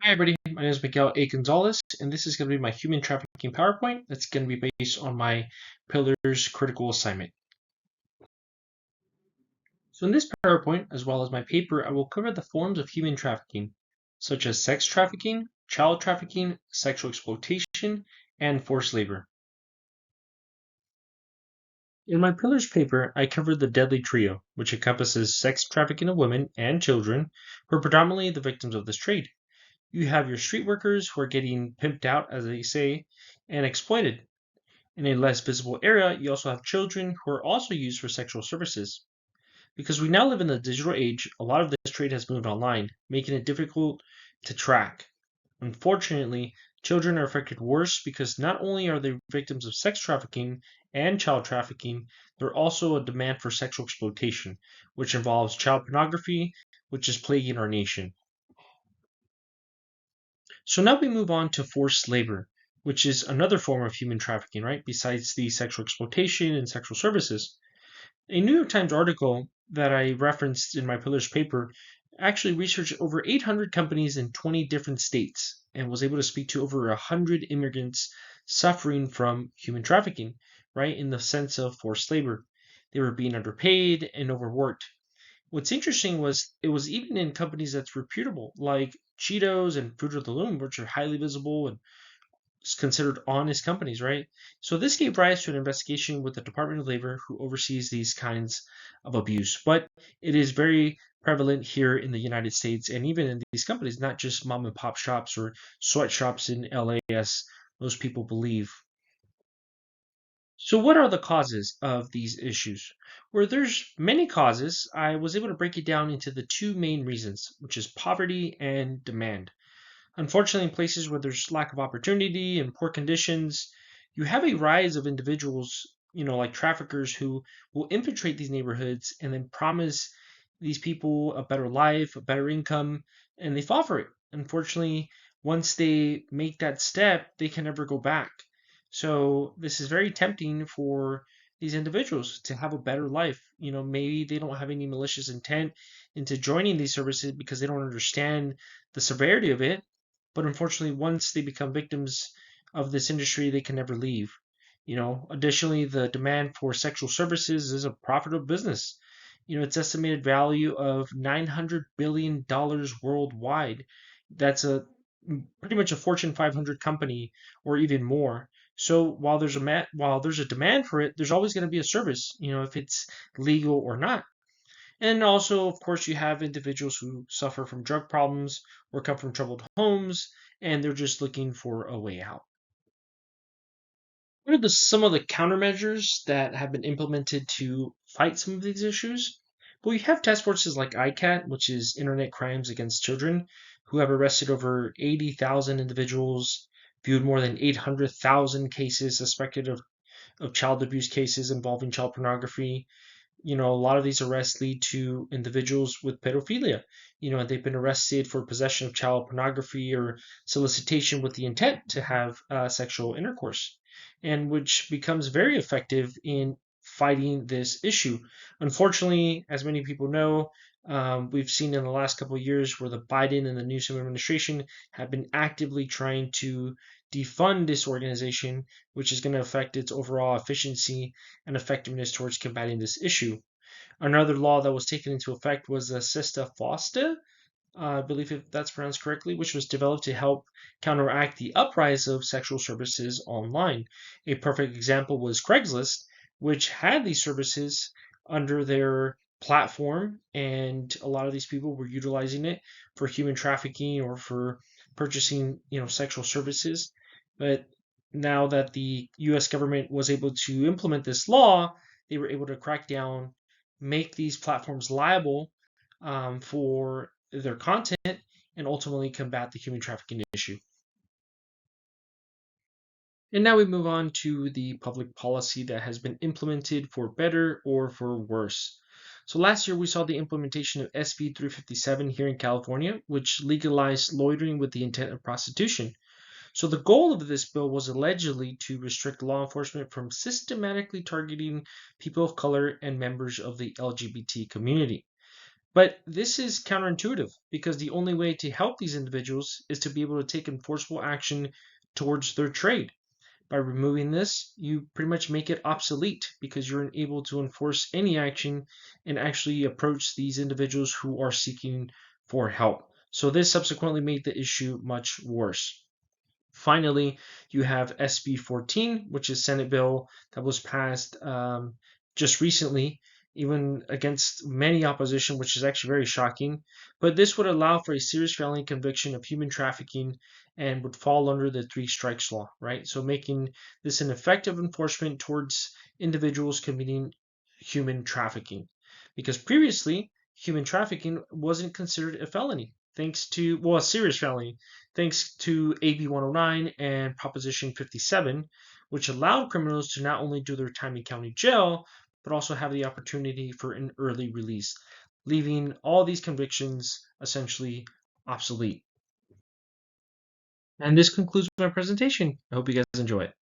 Hi everybody, my name is Miguel Gonzalez, and this is going to be my human trafficking PowerPoint that's going to be based on my Pillars critical assignment. So in this PowerPoint, as well as my paper, I will cover the forms of human trafficking, such as sex trafficking, child trafficking, sexual exploitation, and forced labor. In my Pillars paper, I covered the deadly trio, which encompasses sex trafficking of women and children, who are predominantly the victims of this trade. You have your street workers who are getting pimped out, as they say, and exploited. In a less visible area, you also have children who are also used for sexual services. Because we now live in the digital age, a lot of this trade has moved online, making it difficult to track. Unfortunately, children are affected worse because not only are they victims of sex trafficking and child trafficking, they're also a demand for sexual exploitation, which involves child pornography, which is plaguing our nation. So now we move on to forced labor, which is another form of human trafficking, right? Besides the sexual exploitation and sexual services. A New York Times article that I referenced in my Pillars paper actually researched over 800 companies in 20 different states and was able to speak to over 100 immigrants suffering from human trafficking, right? In the sense of forced labor. They were being underpaid and overworked. What's interesting was it was even in companies that's reputable, like Cheetos and Fruit of the Loom, which are highly visible and considered honest companies, right? So this gave rise to an investigation with the Department of Labor, who oversees these kinds of abuse. But it is very prevalent here in the United States and even in these companies, not just mom and pop shops or sweatshops in LA, as most people believe. So what are the causes of these issues? Where there's many causes, I was able to break it down into the two main reasons, which is poverty and demand. Unfortunately, in places where there's lack of opportunity and poor conditions, you have a rise of individuals, like traffickers who will infiltrate these neighborhoods and then promise these people a better life, a better income, and they fall for it. Unfortunately, once they make that step, they can never go back. So this is very tempting for these individuals to have a better life. Maybe they don't have any malicious intent into joining these services because they don't understand the severity of it, but unfortunately, once they become victims of this industry, they can never leave. Additionally, the demand for sexual services is a profitable business. Its estimated value of $900 billion worldwide. That's pretty much a Fortune 500 company or even more. So while there's a demand for it, there's always going to be a service, if it's legal or not. And also, of course, you have individuals who suffer from drug problems or come from troubled homes, and they're just looking for a way out. What are some of the countermeasures that have been implemented to fight some of these issues? Well, you have task forces like ICAT, which is Internet Crimes Against Children, who have arrested over 80,000 individuals, viewed more than 800,000 cases suspected of child abuse cases involving child pornography. A lot of these arrests lead to individuals with pedophilia. They've been arrested for possession of child pornography or solicitation with the intent to have sexual intercourse, and which becomes very effective in fighting this issue. Unfortunately, as many people know, we've seen in the last couple of years where the Biden and the Newsom administration have been actively trying to defund this organization, which is going to affect its overall efficiency and effectiveness towards combating this issue. Another law that was taken into effect was the Sesta FOSTA, I believe if that's pronounced correctly, which was developed to help counteract the uprise of sexual services online. A perfect example was Craigslist, which had these services under their platform, and a lot of these people were utilizing it for human trafficking or for purchasing, sexual services. But now that the U.S. government was able to implement this law, they were able to crack down, make these platforms liable for their content, and ultimately combat the human trafficking issue. And now we move on to the public policy that has been implemented for better or for worse. So last year we saw the implementation of SB 357 here in California, which legalized loitering with the intent of prostitution. So the goal of this bill was allegedly to restrict law enforcement from systematically targeting people of color and members of the LGBT community. But this is counterintuitive because the only way to help these individuals is to be able to take enforceable action towards their trade. By removing this, you pretty much make it obsolete because you're unable to enforce any action and actually approach these individuals who are seeking for help. So this subsequently made the issue much worse. Finally, you have SB 14, which is Senate bill that was passed just recently, even against many opposition, which is actually very shocking. But this would allow for a serious felony conviction of human trafficking and would fall under the three strikes law, right? So making this an effective enforcement towards individuals committing human trafficking. Because previously, human trafficking wasn't considered a felony, thanks to, well, a serious felony, thanks to AB 109 and Proposition 57, which allowed criminals to not only do their time in county jail, but also have the opportunity for an early release, leaving all these convictions essentially obsolete. And this concludes my presentation. I hope you guys enjoy it.